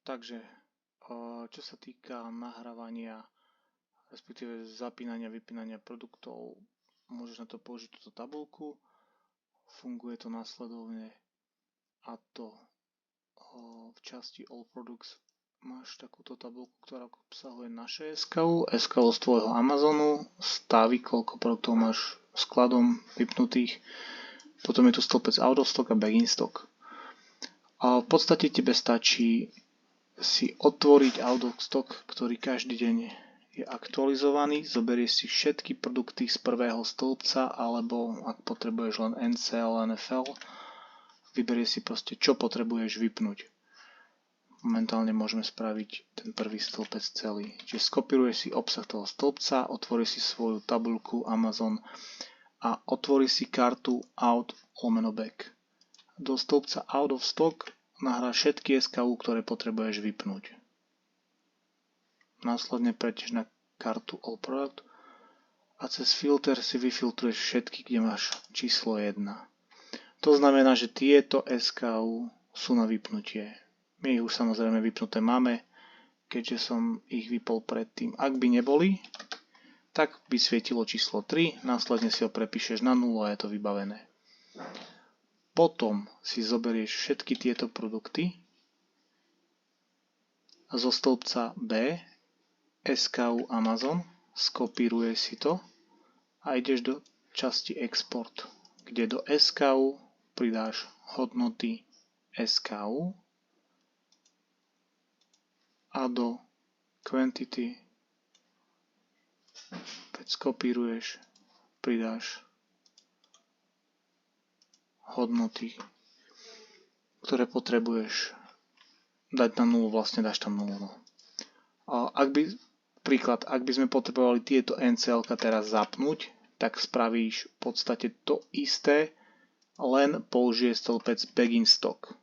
Takže, čo sa týka nahrávania, respektíve zapínania, vypínania produktov, môžeš na to použiť túto tabuľku. Funguje to následovne, a to v časti All Products máš takúto tabuľku, ktorá obsahuje naše SKU z tvojho Amazonu, stavy, koľko produktov máš skladom vypnutých, potom je tu stĺpec Out of Stock a Back in Stock. A v podstate tebe stačí si otvoriť Out of Stock, ktorý každý deň je aktualizovaný, zoberieš si všetky produkty z prvého stĺpca, alebo ak potrebuješ len NCL, NFL, vyberieš si proste, čo potrebuješ vypnúť. Momentálne môžeme spraviť ten prvý stĺpec celý. Čiže skopíruješ si obsah toho stĺpca, otvoríš si svoju tabuľku Amazon a otvoríš si kartu Out/Back. Do stĺpca Out of Stock nahráš všetky SKU, ktoré potrebuješ vypnúť. Následne prejdeš na kartu All Product a cez filter si vyfiltruješ všetky, kde máš číslo 1. To znamená, že tieto SKU sú na vypnutie. My ich už samozrejme vypnuté máme, keďže som ich vypol predtým. Ak by neboli, tak by svietilo číslo 3, následne si ho prepíšeš na 0 a je to vybavené. Potom si zoberieš všetky tieto produkty zo stĺpca B, SKU Amazon, skopíruješ si to a ideš do časti Export, kde do SKU pridáš hodnoty SKU a do Quantity keď skopíruješ, pridáš hodnoty, ktoré potrebuješ dať na 0, vlastne dáš tam 0. A ak by sme potrebovali tieto NCL-ka teraz zapnúť, tak spravíš v podstate to isté, len použije stĺpec Back in Stock.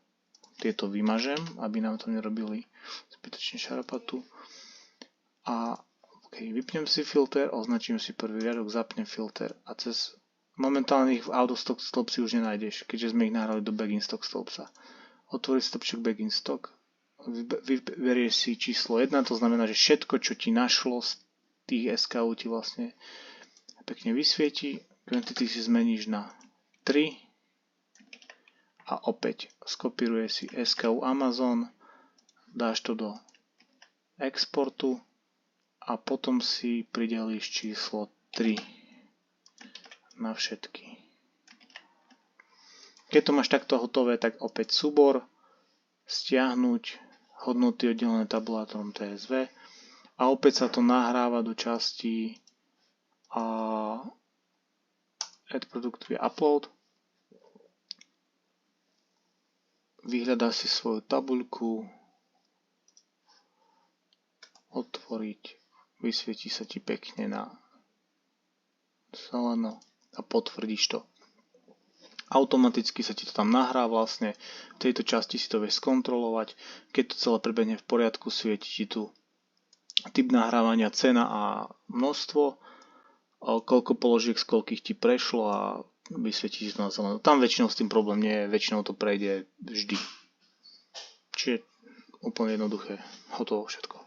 Tieto vymažem, aby nám to nerobili zbytočne šarapatu. A vypnem si filter, označím si prvý riadok, zapnem filter a cez momentálne ich v Out of Stock stĺpci už nenájdeš, keďže sme ich nahrali do Back in Stock stĺpca. Otvoríš stĺpček Back in Stock, vyberieš si číslo 1, to znamená, že všetko, čo ti našlo z tých SKU ti vlastne pekne vysvieti. Quantity si zmeníš na 3 a opäť skopíruješ si SKU Amazon, dáš to do exportu a potom si pridelíš číslo 3 na všetky. Keď to máš takto hotové, tak opäť súbor, stiahnuť hodnoty oddelené tabulátorom TSV a opäť sa to nahráva do časti Add Product via Upload. Vyhľadáš si svoju tabuľku, otvoriť, vysvietí sa ti pekne na zeleno a potvrdíš to. Automaticky sa ti to tam nahrá vlastne, v tejto časti si to vieš skontrolovať, keď to celé prebehne v poriadku, svieti ti tu typ nahrávania, cena a množstvo, koľko položiek z koľkých ti prešlo a vysvietí si to na zeleno. Tam väčšinou s tým problém nie je, väčšinou to prejde vždy. Čiže úplne jednoduché, hotovo všetko.